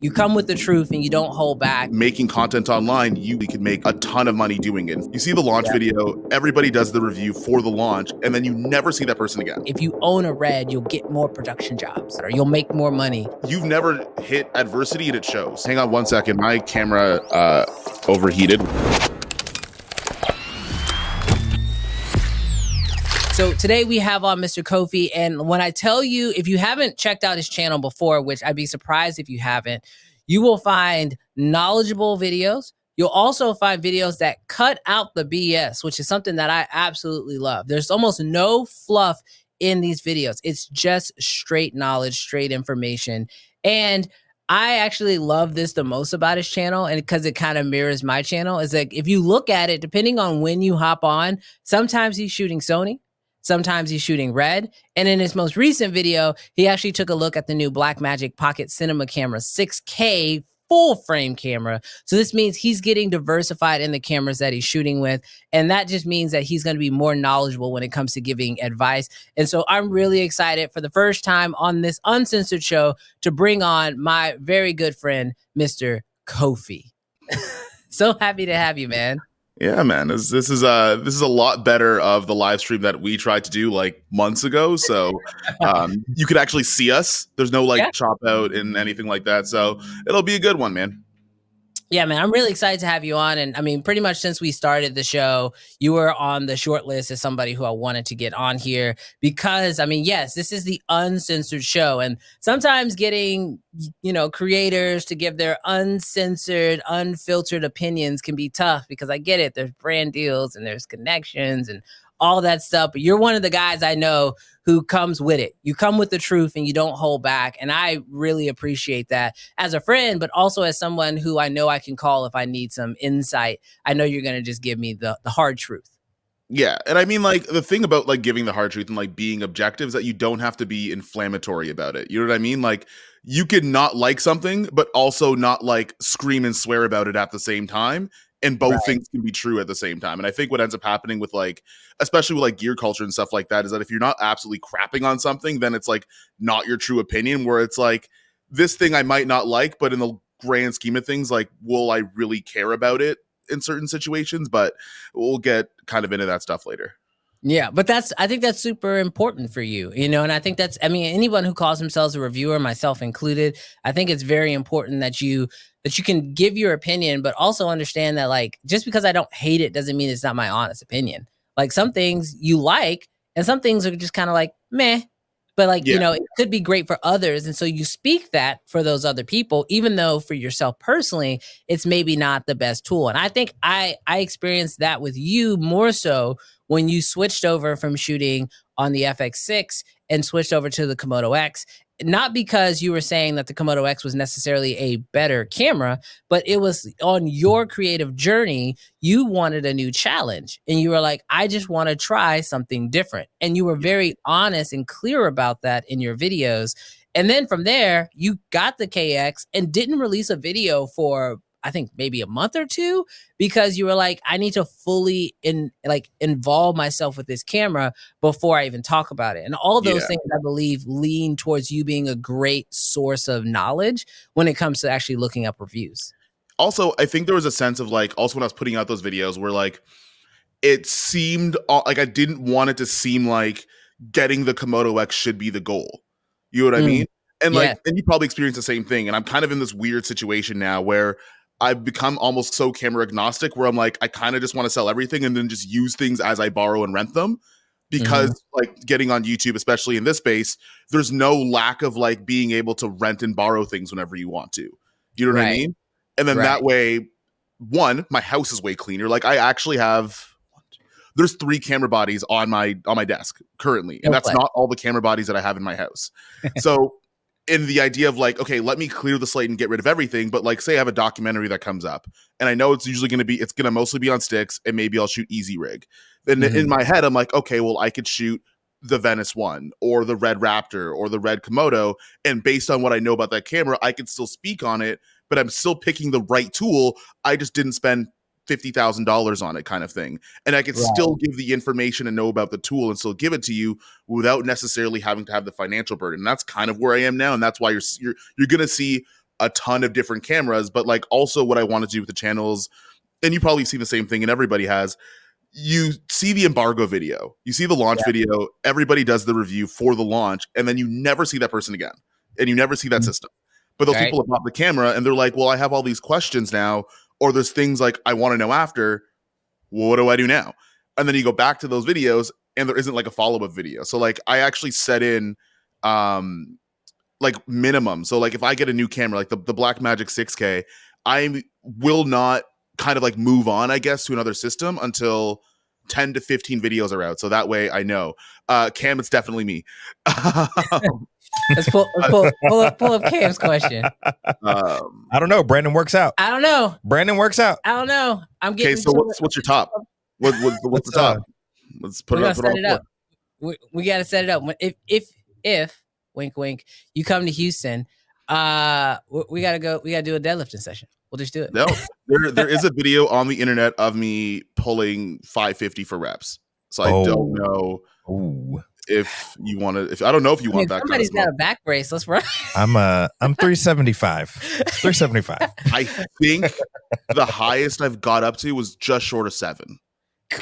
You come with the truth and you don't hold back. Making content online, you can make a ton of money doing it. You see the launch video, everybody does the review for the launch, and then you never see that person again. If you own a Red, you'll get more production jobs, or you'll make more money. You've never hit adversity and it shows. Hang on one second, my camera overheated. So today we have on Mr. Kofi, and when I tell you, if you haven't checked out his channel before, which I'd be surprised if you haven't, you will find knowledgeable videos. You'll also find videos that cut out the BS, which is something that I absolutely love. There's almost no fluff in these videos. It's just straight knowledge, straight information. And I actually love this the most about his channel, and because it kind of mirrors my channel, is like if you look at it, depending on when you hop on, sometimes he's shooting Sony, sometimes he's shooting Red. And in his most recent video, he actually took a look at the new Blackmagic Pocket Cinema camera, 6K full frame camera. So this means he's getting diversified in the cameras that he's shooting with. And that just means that he's going to be more knowledgeable when it comes to giving advice. And so I'm really excited for the first time on this Uncensored show to bring on my very good friend, Mr. Kofi. So happy to have you, man. Yeah, man, this is a lot better of the live stream that we tried to do like months ago. So you could actually see us. There's no chop out and anything like that. So it'll be a good one, man. Yeah, man, I'm really excited to have you on. And I mean, pretty much since we started the show, you were on the short list as somebody who I wanted to get on here because, I mean, yes, this is the Uncensored show. And sometimes getting, creators to give their uncensored, unfiltered opinions can be tough because I get it. There's brand deals and there's connections and all that stuff. But you're one of the guys I know who comes with it. You come with the truth and you don't hold back. And I really appreciate that as a friend, but also as someone who I know I can call if I need some insight. I know you're going to just give me the hard truth. Yeah. And I mean, the thing about giving the hard truth and being objective is that you don't have to be inflammatory about it. You know what I mean? You could not like something, but also not scream and swear about it at the same time. And both things can be true at the same time. And I think what ends up happening with especially with gear culture and stuff like that, is that if you're not absolutely crapping on something, then it's not your true opinion, where it's this thing I might not like, but in the grand scheme of things, will I really care about it in certain situations? But we'll get kind of into that stuff later. Yeah, but I think that's super important for you, and I think anyone who calls themselves a reviewer, myself included, I think it's very important that you can give your opinion, but also understand that just because I don't hate it doesn't mean it's not my honest opinion. Some things you like and some things are just kind of meh, but it could be great for others. And so you speak that for those other people, even though for yourself personally, it's maybe not the best tool. And I think I experienced that with you more so when you switched over from shooting on the FX6 and switched over to the Komodo X. Not because you were saying that the Komodo X was necessarily a better camera, but it was on your creative journey, you wanted a new challenge. And you were like, I just want to try something different. And you were very honest and clear about that in your videos. And then from there, you got the KX and didn't release a video for, I think, maybe a month or two, because you were like, I need to fully involve myself with this camera before I even talk about it. And all those things, I believe, lean towards you being a great source of knowledge when it comes to actually looking up reviews. Also, I think there was a sense of also when I was putting out those videos where it seemed I didn't want it to seem like getting the Komodo X should be the goal. You know what I mean? And and you probably experienced the same thing. And I'm kind of in this weird situation now where I've become almost so camera agnostic, where I'm I kind of just want to sell everything and then just use things as I borrow and rent them, because getting on YouTube, especially in this space, there's no lack of being able to rent and borrow things whenever you want to. You know what I mean? And then that way, one, my house is way cleaner. I actually have, there's 3 camera bodies on my desk currently, and that's not all the camera bodies that I have in my house. So in the idea of okay, let me clear the slate and get rid of everything. But say I have a documentary that comes up and I know it's going to mostly be on sticks, and maybe I'll shoot easy rig. Then in my head, I'm okay, well, I could shoot the Venice one or the Red Raptor or the Red Komodo. And based on what I know about that camera, I could still speak on it, but I'm still picking the right tool. I just didn't spend $50,000 on it, kind of thing. And I could still give the information and know about the tool and still give it to you without necessarily having to have the financial burden. And that's kind of where I am now. And that's why you're going to see a ton of different cameras, but like also what I want to do with the channels, and you probably see the same thing and everybody has, you see the embargo video, you see the launch video, everybody does the review for the launch, and then you never see that person again, and you never see that system. But those Right. people have bought the camera and they're like, well, I have all these questions now, or there's things like I want to know after. Well, what do I do now? And then you go back to those videos and there isn't like a follow-up video. So like I actually set in like minimum. So like if I get a new camera, like the Blackmagic 6K, I will not kind of like move on, I guess, to another system until 10 to 15 videos are out. So that way I know. Cam, it's definitely me. Let's pull up Cam's question. I don't know. Brandon works out. I don't know. Brandon works out. I don't know. I'm getting. Okay, so what's your top? What's the top? Let's put it up. Set it up. We got to set it up. If wink wink, you come to Houston, we gotta go. We gotta do a deadlifting session. We'll just do it. No, there is a video on the internet of me pulling 550 for reps. So I don't know if you want to. If I don't know if you want that. Somebody's got a back brace. Let's run. I'm 375. 375. I think the highest I've got up to was just short of 7.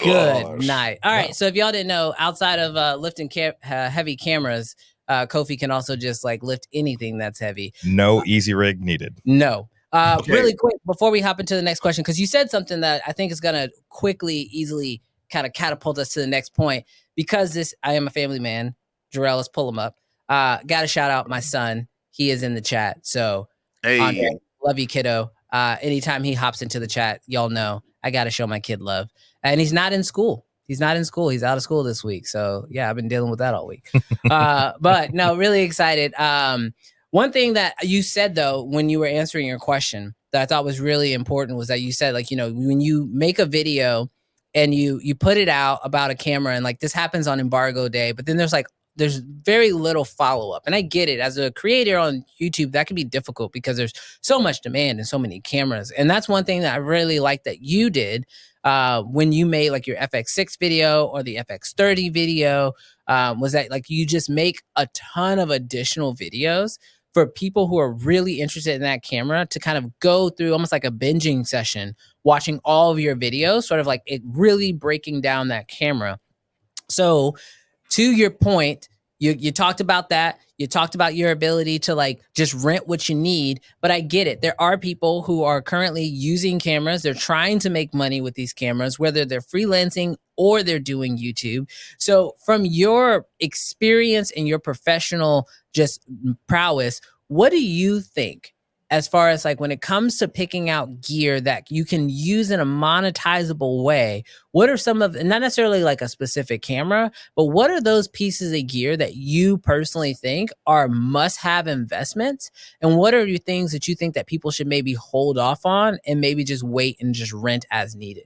Good night. All right. So if y'all didn't know, outside of lifting heavy cameras, Kofi can also just like lift anything that's heavy. No easy rig needed. No. Okay. Really quick before we hop into the next question, because you said something that I think is gonna quickly, easily kind of catapult us to the next point. Because I am a family man. Jarrell, let's pull him up. Got to shout out my son. He is in the chat. So, Hey, Andre, love you, kiddo. Anytime he hops into the chat, y'all know I got to show my kid love. And he's not in school. He's not in school. He's out of school this week. So yeah, I've been dealing with that all week. But no, really excited. One thing that you said though, when you were answering your question that I thought was really important was that you said, like, you know, when you make a video and you put it out about a camera and like this happens on embargo day, but then there's very little follow-up. And I get it. As a creator on YouTube, that can be difficult because there's so much demand and so many cameras. And that's one thing that I really like that you did when you made like your FX6 video or the FX30 video, was that like you just make a ton of additional videos for people who are really interested in that camera to kind of go through almost like a binging session, watching all of your videos, sort of like it really breaking down that camera. So to your point, you talked about that. You talked about your ability to like just rent what you need. But I get it. There are people who are currently using cameras. They're trying to make money with these cameras, whether they're freelancing or they're doing YouTube. So from your experience and your professional just prowess, what do you think as far as like when it comes to picking out gear that you can use in a monetizable way? What are some of, not necessarily like a specific camera, but what are those pieces of gear that you personally think are must-have investments? And what are your things that you think that people should maybe hold off on and maybe just wait and just rent as needed?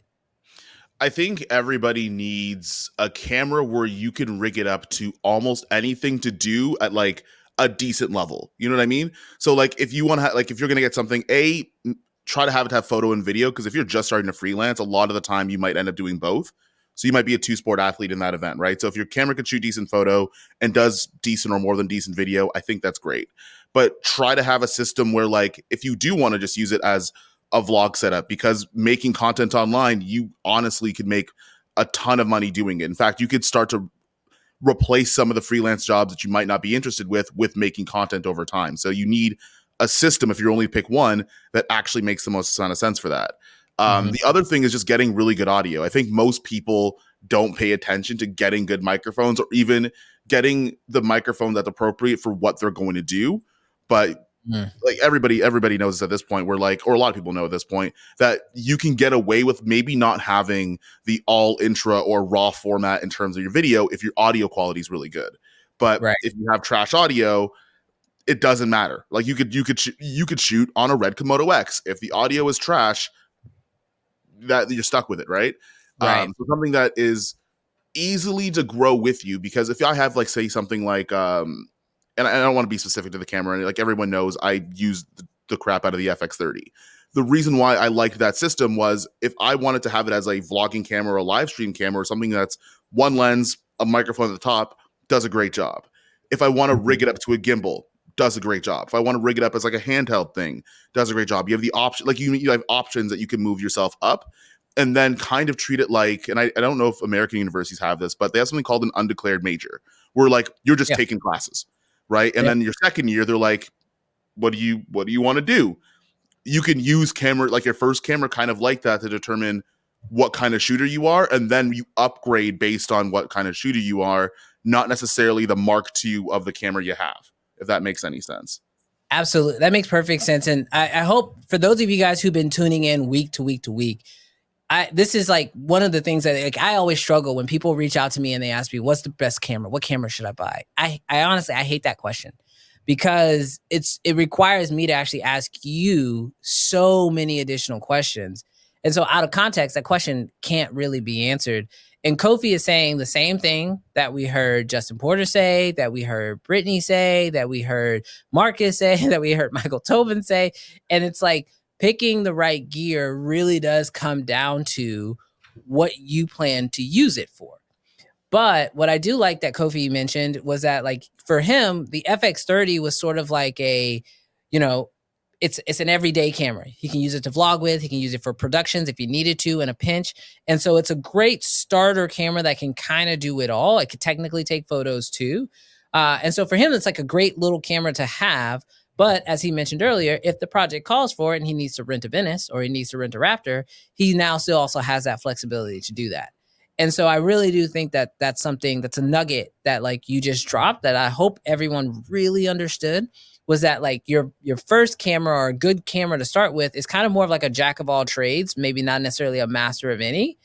I think everybody needs a camera where you can rig it up to almost anything to do at like a decent level. You know what I mean? So like if you want to like if you're going to get something, try to have it have photo and video, because if you're just starting to freelance, a lot of the time you might end up doing both. So you might be a 2-sport athlete in that event, right? So if your camera can shoot decent photo and does decent or more than decent video, I think that's great. But try to have a system where like if you do want to just use it as a vlog setup, because making content online, you honestly could make a ton of money doing it. In fact, you could start to replace some of the freelance jobs that you might not be interested with making content over time. So you need a system, if you're only to pick one, that actually makes the most amount of sense for that. The other thing is just getting really good audio. I think most people don't pay attention to getting good microphones or even getting the microphone that's appropriate for what they're going to do. But like everybody knows this at this point, where like, or a lot of people know at this point, that you can get away with maybe not having the all intra or raw format in terms of your video if your audio quality is really good. But if you have trash audio, it doesn't matter. Like you could shoot on a Red Komodo X. If the audio is trash, that you're stuck with it, right? So something that is easily to grow with you, because if I have like say something like and I don't want to be specific to the camera, like everyone knows I use the crap out of the FX30. The reason why I liked that system was if I wanted to have it as a vlogging camera or a live stream camera or something that's one lens, a microphone at the top, does a great job. If I want to rig it up to a gimbal, does a great job. If I want to rig it up as like a handheld thing, does a great job. You have the option, like you have options that you can move yourself up and then kind of treat it like, and I don't know if American universities have this, but they have something called an undeclared major where like you're just taking classes, right? And then your second year, they're like, what do you want to do? You can use camera, like your first camera kind of like that to determine what kind of shooter you are. And then you upgrade based on what kind of shooter you are, not necessarily the Mark II of the camera you have, if that makes any sense. Absolutely. That makes perfect sense. And I hope for those of you guys who've been tuning in week to week to week, this is like one of the things that like I always struggle when people reach out to me and they ask me, what's the best camera? What camera should I buy? I honestly, I hate that question because it requires me to actually ask you so many additional questions. And so out of context, that question can't really be answered. And Kofi is saying the same thing that we heard Justin Porter say, that we heard Brittany say, that we heard Marcus say, that we heard Michael Tobin say. And it's like, picking the right gear really does come down to what you plan to use it for. But what I do like that Kofi mentioned was that like for him, the FX30 was sort of like a, you know, it's an everyday camera. He can use it to vlog with, he can use it for productions if he needed to in a pinch. And so it's a great starter camera that can kind of do it all. It could technically take photos too. And so for him, it's like a great little camera to have. But as he mentioned earlier, if the project calls for it and he needs to rent a Venice or he needs to rent a Raptor, he now still also has that flexibility to do that. And so I really do think that that's something that's a nugget that like you just dropped that I hope everyone really understood was that like your first camera or a good camera to start with is kind of more of like a jack of all trades, maybe not necessarily a master of any.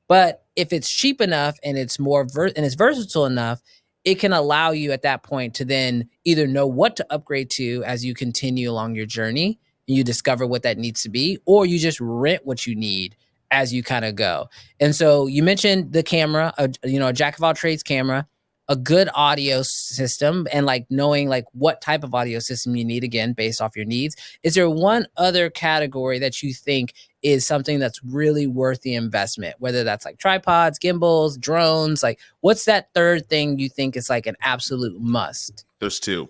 But if it's cheap enough and it's more and it's versatile enough, it can allow you at that point to then either know what to upgrade to as you continue along your journey and you discover what that needs to be, or you just rent what you need as you kind of go. And so you mentioned the camera, a jack of all trades camera, a good audio system, and like knowing like what type of audio system you need again based off your needs. Is there one other category that you think is something that's really worth the investment, whether that's like tripods, gimbals, drones? Like what's that third thing you think is like an absolute must? There's two.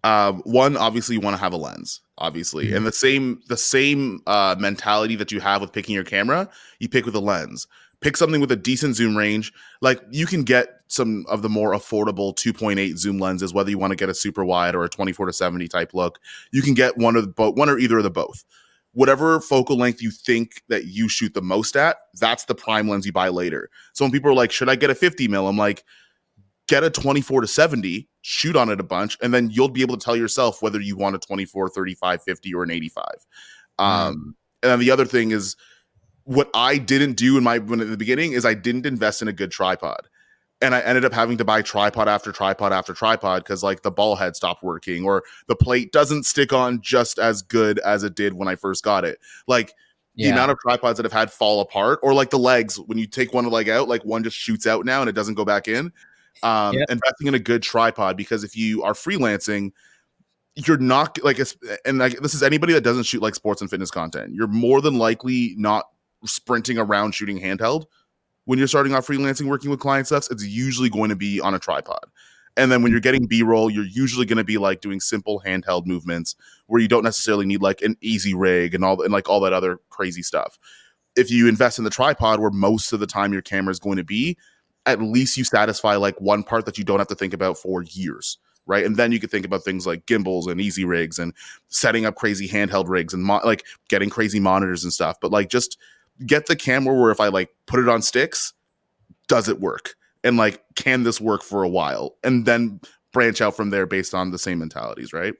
One, obviously you want to have a lens, obviously. And the same mentality that you have with picking your camera, you pick with a lens. Pick something with a decent zoom range. Like you can get some of the more affordable 2.8 zoom lenses, whether you want to get a super wide or a 24-70 type look. You can get one or either of the both. Whatever focal length you think that you shoot the most at, that's the prime lens you buy later. So when people are like, should I get a 50 mil? I'm like, get a 24-70, shoot on it a bunch, and then you'll be able to tell yourself whether you want a 24, 35, 50, or an 85. And then the other thing is, what I didn't do in the beginning is I didn't invest in a good tripod. And I ended up having to buy tripod after tripod after tripod because like the ball head stopped working or the plate doesn't stick on just as good as it did when I first got it. Like the amount of tripods that I've had fall apart, or like the legs, when you take one leg out, like one just shoots out now and it doesn't go back in. Investing in a good tripod, because if you are freelancing, you're not like, and like this is anybody that doesn't shoot like sports and fitness content, you're more than likely not sprinting around shooting handheld. When you're starting off freelancing, working with client stuff, it's usually going to be on a tripod. And then when you're getting B-roll, you're usually going to be like doing simple handheld movements where you don't necessarily need like an easy rig and like all that other crazy stuff. If you invest in the tripod, where most of the time your camera is going to be, at least you satisfy like one part that you don't have to think about for years, right? And then you could think about things like gimbals and easy rigs and setting up crazy handheld rigs and like getting crazy monitors and stuff. But like just get the camera where if I like put it on sticks, does it work? And like, can this work for a while? And then branch out from there based on the same mentalities, right?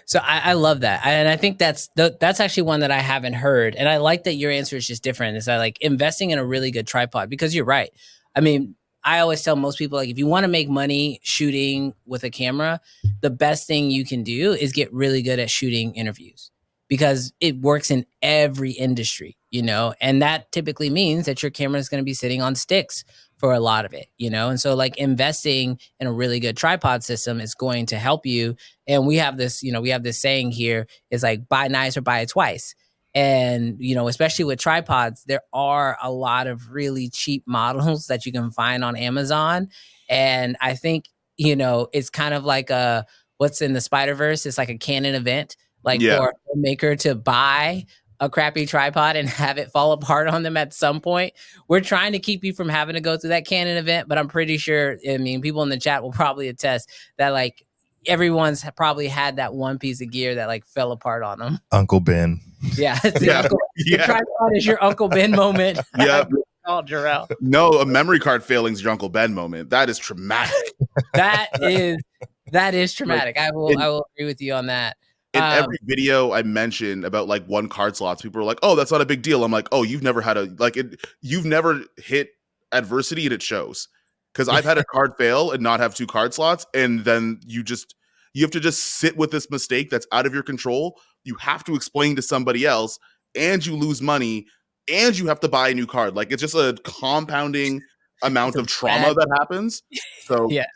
So I love that. And I think that's actually one that I haven't heard. And I like that your answer is just different. Is that like investing in a really good tripod, because you're right. I mean, I always tell most people, like, if you want to make money shooting with a camera, the best thing you can do is get really good at shooting interviews, because it works in every industry, and that typically means that your camera is going to be sitting on sticks for a lot of it, and so like investing in a really good tripod system is going to help you. And we have this saying here is like, buy nice or buy it twice. And, especially with tripods, there are a lot of really cheap models that you can find on Amazon. And I think, it's kind of like what's in the Spider-Verse. It's like a canon event, like Yeah. for a filmmaker to buy a crappy tripod and have it fall apart on them at some point. We're trying to keep you from having to go through that canon event, but I'm pretty sure, I mean, people in the chat will probably attest that like everyone's probably had that one piece of gear that like fell apart on them. Uncle Ben. Yeah, it's the, Yeah. uncle, the Yeah. tripod is your Uncle Ben moment. Yep. Oh, Jarrell. No, a memory card failing's your Uncle Ben moment. That is traumatic. That is traumatic. I will agree with you on that. In every video I mentioned about like one card slots, people are like, "Oh, that's not a big deal." I'm like, "Oh, you've never had a like it. You've never hit adversity, and it shows." Because I've had a card fail and not have 2 card slots, and then you have to just sit with this mistake that's out of your control. You have to explain to somebody else, and you lose money, and you have to buy a new card. Like it's just a compounding amount of trauma that happens. So yeah,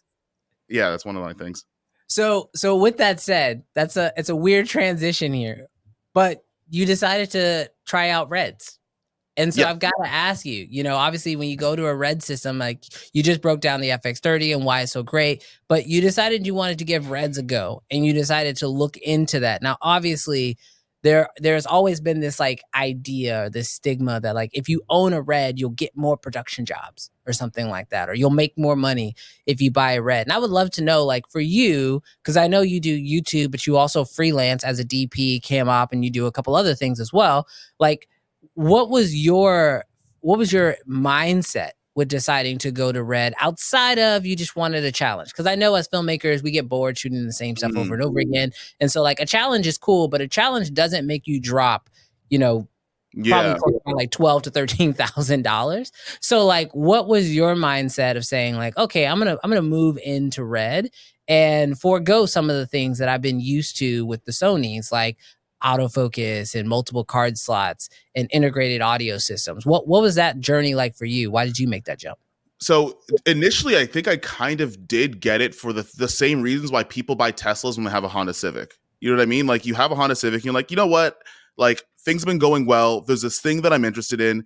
that's one of my things. So with that said, it's a weird transition here, but you decided to try out Reds. And so I've got to ask you, you know, obviously when you go to a Red system, like you just broke down the FX30 and why it's so great, but you decided you wanted to give Reds a go and you decided to look into that. Now, obviously there's always been this like idea, this stigma that like if you own a Red, you'll get more production jobs or something like that, or you'll make more money if you buy a Red. And I would love to know, like for you, because I know you do YouTube, but you also freelance as a DP, cam op, and you do a couple other things as well. Like, what was your mindset with deciding to go to Red outside of you just wanted a challenge? Because I know as filmmakers, we get bored shooting the same stuff over and over again. And so like a challenge is cool, but a challenge doesn't make you drop, you know, probably like $12,000 to $13,000. So like, what was your mindset of saying like, okay, I'm gonna move into Red and forego some of the things that I've been used to with the Sonys, like autofocus and multiple card slots and integrated audio systems. What was that journey like for you? Why did you make that jump? So initially, I think I kind of did get it for the same reasons why people buy Teslas when they have a Honda Civic. You know what I mean? Like you have a Honda Civic, and you're like, you know what? Like things have been going well. There's this thing that I'm interested in.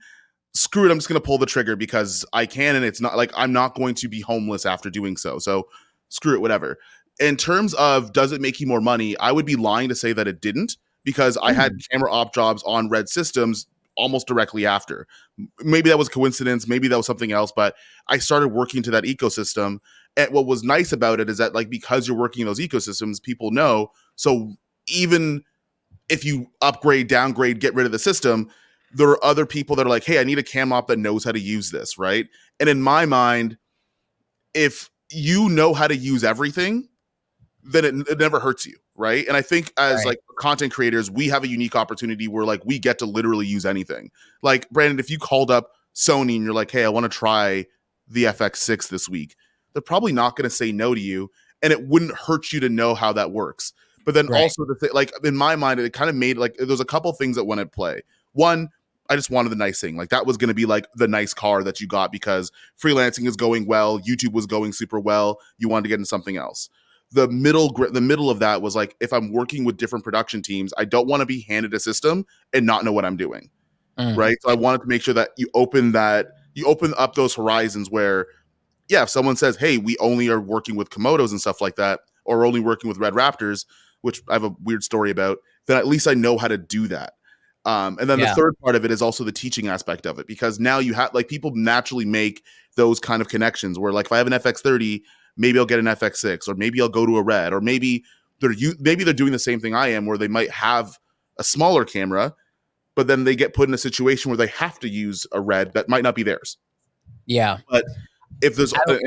Screw it. I'm just going to pull the trigger because I can. And it's not like I'm not going to be homeless after doing so. So screw it, whatever. In terms of does it make you more money? I would be lying to say that it didn't because I had camera op jobs on Red systems almost directly after. Maybe that was coincidence. Maybe that was something else. But I started working to that ecosystem. And what was nice about it is that like because you're working in those ecosystems, people know. So even if you upgrade, downgrade, get rid of the system, there are other people that are like, hey, I need a cam op that knows how to use this, right? And in my mind, if you know how to use everything, then it never hurts you, right? And I think as like content creators, we have a unique opportunity where like we get to literally use anything. Like Brandon, if you called up Sony and you're like, hey, I want to try the FX6 this week, they're probably not going to say no to you, and it wouldn't hurt you to know how that works. But then also the thing, like in my mind, it kind of made like there's a couple things that went at play. One, I just wanted the nice thing. Like that was going to be like the nice car that you got because freelancing is going well, YouTube was going super well. You wanted to get into something else. The middle of that was like, if I'm working with different production teams, I don't want to be handed a system and not know what I'm doing. Right. So I wanted to make sure that you open up those horizons where, yeah, if someone says, hey, we only are working with Komodos and stuff like that, or only working with Red Raptors, which I have a weird story about, then at least I know how to do that. And then the third part of it is also the teaching aspect of it, because now you have like people naturally make those kind of connections where like if I have an FX30, maybe I'll get an FX6, or maybe I'll go to a Red, or maybe they're doing the same thing I am, where they might have a smaller camera, but then they get put in a situation where they have to use a Red that might not be theirs. Yeah. But if there's go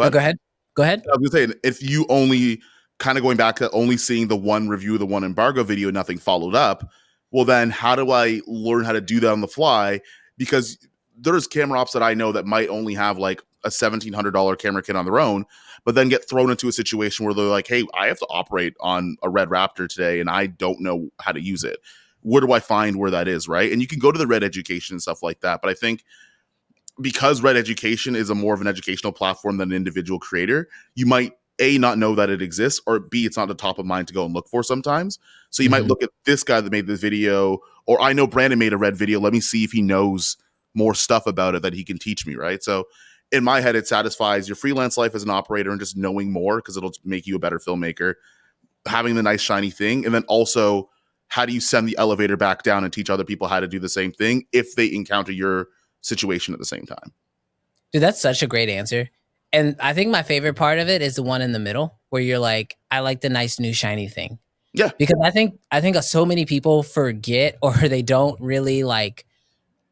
ahead. I was gonna say, if you only kind of going back to only seeing the one review, the one embargo video, nothing followed up, well then how do I learn how to do that on the fly? Because there's camera ops that I know that might only have like a $1,700 camera kit on their own, but then get thrown into a situation where they're like, hey, I have to operate on a Red Raptor today and I don't know how to use it. Where do I find where that is, right? And you can go to the Red Education and stuff like that. But I think because Red Education is a more of an educational platform than an individual creator, you might A, not know that it exists, or B, it's not the top of mind to go and look for sometimes. So you might look at this guy that made this video, or I know Brandon made a Red video. Let me see if he knows more stuff about it that he can teach me, right? So in my head, it satisfies your freelance life as an operator and just knowing more because it'll make you a better filmmaker, having the nice shiny thing. And then also, how do you send the elevator back down and teach other people how to do the same thing if they encounter your situation at the same time? Dude, that's such a great answer. And I think my favorite part of it is the one in the middle where you're like, I like the nice new shiny thing. Yeah. Because I think so many people forget or they don't really like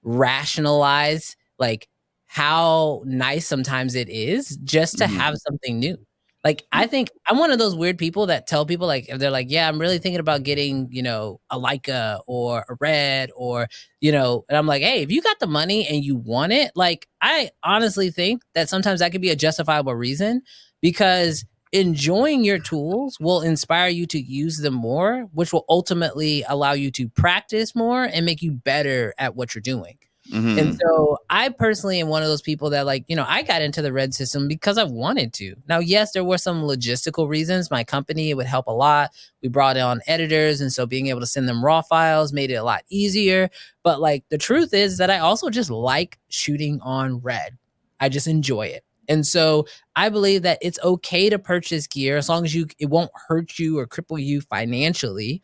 rationalize like how nice sometimes it is just to have something new. Like, I think I'm one of those weird people that tell people, like, if they're like, yeah, I'm really thinking about getting, a Leica or a Red or, and I'm like, hey, if you got the money and you want it, like, I honestly think that sometimes that could be a justifiable reason because enjoying your tools will inspire you to use them more, which will ultimately allow you to practice more and make you better at what you're doing. And so I personally am one of those people that like, I got into the Red system because I wanted to. Now, yes, there were some logistical reasons. My company, it would help a lot. We brought on editors. And so being able to send them raw files made it a lot easier. But like the truth is that I also just like shooting on Red. I just enjoy it. And so I believe that it's okay to purchase gear as long as it won't hurt you or cripple you financially.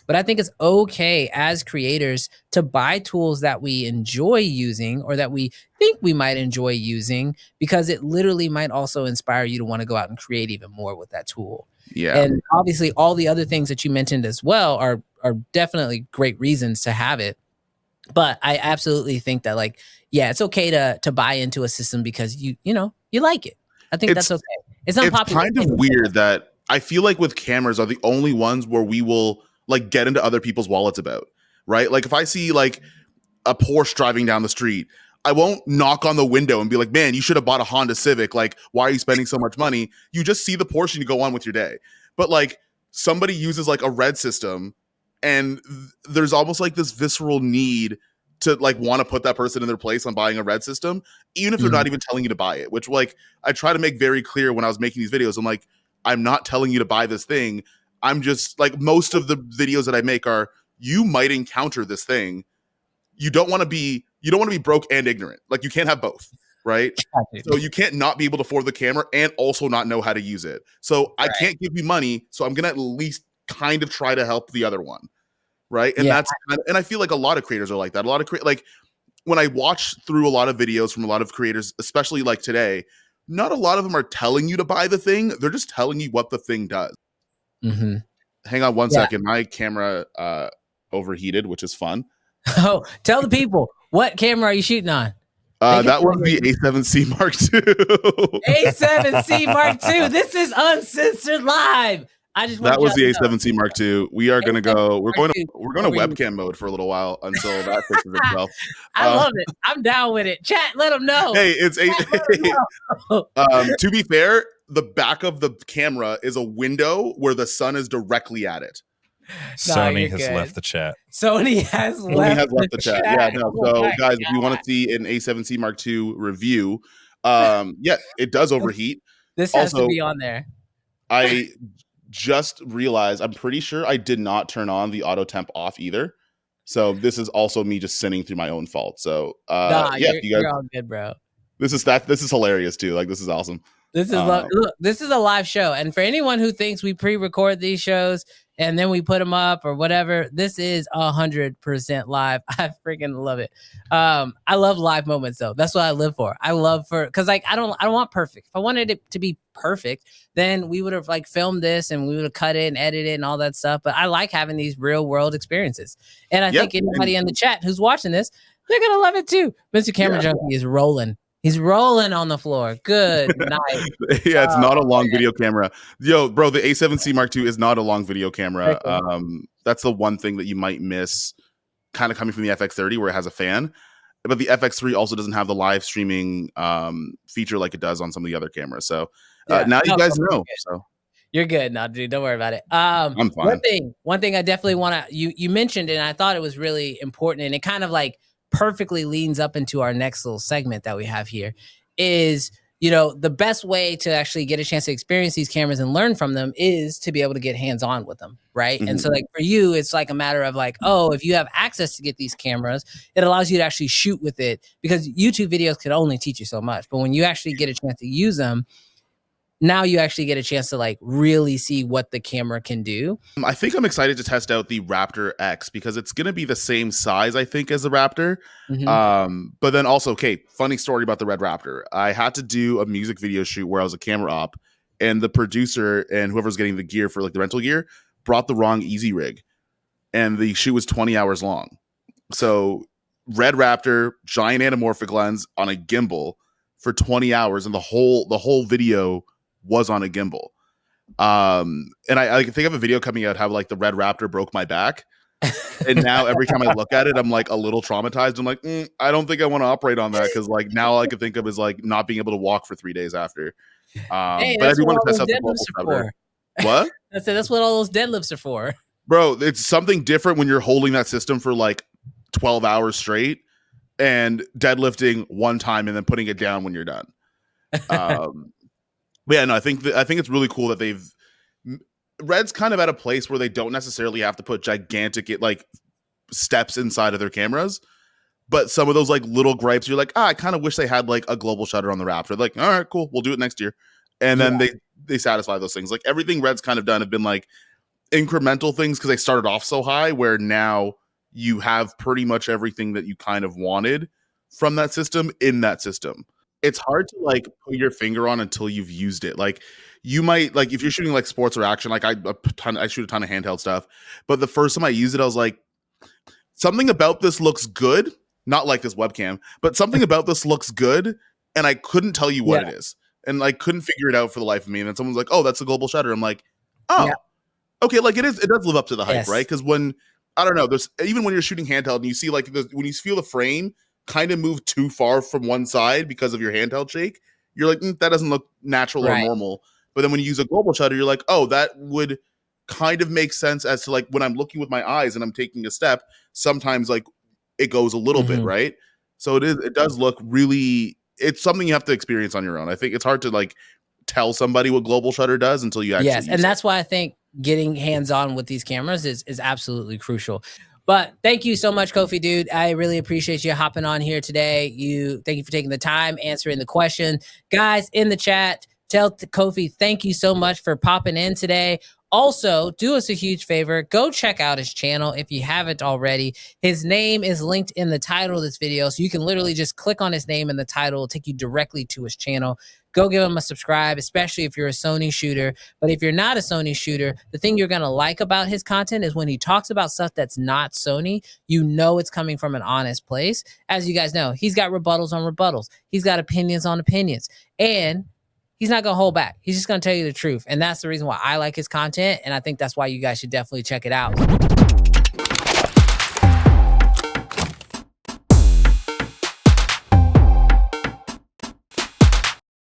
But I think it's okay as creators to buy tools that we enjoy using or that we think we might enjoy using because it literally might also inspire you to want to go out and create even more with that tool. Yeah. And obviously all the other things that you mentioned as well are definitely great reasons to have it. But I absolutely think that like, yeah, it's okay to buy into a system because you like it. I think that's okay. It's unpopular. Kind of weird that I feel like with cameras are the only ones where we will like get into other people's wallets about, right? Like if I see like a Porsche driving down the street, I won't knock on the window and be like, man, you should have bought a Honda Civic. Like, why are you spending so much money? You just see the Porsche and you go on with your day. But like somebody uses like a Red system and there's almost like this visceral need to like want to put that person in their place on buying a Red system, even if they're not even telling you to buy it, which like I try to make very clear when I was making these videos. I'm like, I'm not telling you to buy this thing. I'm just like, most of the videos that I make are, you might encounter this thing. You don't want to be broke and ignorant. Like you can't have both, right? So you can't not be able to afford the camera and also not know how to use it. So I can't give you money. So I'm going to at least kind of try to help the other one. Right. And and I feel like a lot of creators are like that. A lot of like when I watch through a lot of videos from a lot of creators, especially like today, not a lot of them are telling you to buy the thing. They're just telling you what the thing does. Hang on one second. My camera overheated, which is fun. Oh, tell the people, what camera are you shooting on? That was the A7C Mark II. A7C Mark II. This is Uncensored Live. That was the A7C Mark II. We are going to go. We're going to webcam mode for a little while until that fixes itself. I love it. I'm down with it. Chat, let them know. Hey, to be fair, the back of the camera is a window where the sun is directly at it. Sony has left the chat. Sony has left the chat. Yeah, no. So guys, if you want to see an A7C Mark II review, it does overheat. This has to be on there. I just realized, I'm pretty sure I did not turn on the auto temp off either. So this is also me just sinning through my own fault. So you're all good, bro. This is hilarious too. Like this is awesome. This is look, this is a live show. And for anyone who thinks we pre-record these shows and then we put them up or whatever, this is 100% live. I freaking love it. I love live moments though. That's what I live for. Cause like I don't want perfect. If I wanted it to be perfect, then we would have like filmed this and we would have cut it and edited it and all that stuff. But I like having these real world experiences. And I think anybody in the chat who's watching this, they're gonna love it too. Mr. Camera Junkie is rolling. He's rolling on the floor. Good night. Yeah, it's not a long video camera. Yo, bro, the A7C Mark II is not a long video camera. That's the one thing that you might miss kind of coming from the FX30 where it has a fan. But the FX3 also doesn't have the live streaming feature like it does on some of the other cameras. So now you guys know. So you're good. No, dude, don't worry about it. I'm fine. One thing I definitely want to, you mentioned, and I thought it was really important, and it kind of like perfectly leans up into our next little segment that we have here, is you know, the best way to actually get a chance to experience these cameras and learn from them is to be able to get hands-on with them, right? And so like for you, it's like a matter of like, oh, if you have access to get these cameras, it allows you to actually shoot with it, because YouTube videos could only teach you so much. But when you actually get a chance to use them, now you actually get a chance to like really see what the camera can do. I think I'm excited to test out the Raptor X because it's going to be the same size, I think, as the Raptor. But then also, okay, funny story about the Red Raptor. I had to do a music video shoot where I was a camera op, and the producer and whoever's getting the gear for like the rental gear brought the wrong Easy Rig, and the shoot was 20 hours long. So Red Raptor, giant anamorphic lens on a gimbal for 20 hours, and the whole video was on a gimbal. And I think I have a video coming out how like the Red Raptor broke my back. And now every time I look at it, I'm like a little traumatized. I'm like, I don't think I want to operate on that, because like now all I can think of is like not being able to walk for 3 days after. Hey, but I do want to test those out the deadlifts global are for. What? That's what all those deadlifts are for. Bro, it's something different when you're holding that system for like 12 hours straight and deadlifting one time and then putting it down when you're done. But yeah, no, I think it's really cool that Red's kind of at a place where they don't necessarily have to put gigantic like steps inside of their cameras, but some of those like little gripes, you're like, I kind of wish they had like a global shutter on the Raptor. Like, all right, cool, we'll do it next year, and then they satisfy those things. Like everything Red's kind of done have been like incremental things because they started off so high, where now you have pretty much everything that you kind of wanted from that system in that system. It's hard to like put your finger on until you've used it. Like you might like if you're shooting like sports or action, like I shoot a ton of handheld stuff, but the first time I used it, I was like, something about this looks good. Not like this webcam, but something about this looks good, and I couldn't tell you what it is, and I couldn't figure it out for the life of me. And then someone's like, "Oh, that's a global shutter." I'm like, "Oh, okay." Like it does live up to the hype, right? Because when I don't know, there's even when you're shooting handheld and you see like when you feel the frame kind of move too far from one side because of your handheld shake, you're like, that doesn't look natural or normal. But then when you use a global shutter, you're like, oh, that would kind of make sense as to like when I'm looking with my eyes and I'm taking a step, sometimes like it goes a little bit, right? So it does look really, it's something you have to experience on your own. I think it's hard to like tell somebody what global shutter does until you actually use and that's why I think getting hands-on with these cameras is absolutely crucial. But thank you so much, Kofi, dude. I really appreciate you hopping on here today. Thank you for taking the time, answering the question. Guys in the chat, tell Kofi, thank you so much for popping in today. Also, do us a huge favor. Go check out his channel if you haven't already. His name is linked in the title of this video, so you can literally just click on his name in the title. It'll take you directly to his channel. Go give him a subscribe, especially if you're a Sony shooter. But if you're not a Sony shooter, the thing you're going to like about his content is when he talks about stuff that's not Sony, you know it's coming from an honest place. As you guys know, he's got rebuttals on rebuttals. He's got opinions on opinions. And he's not going to hold back. He's just going to tell you the truth. And that's the reason why I like his content. And I think that's why you guys should definitely check it out.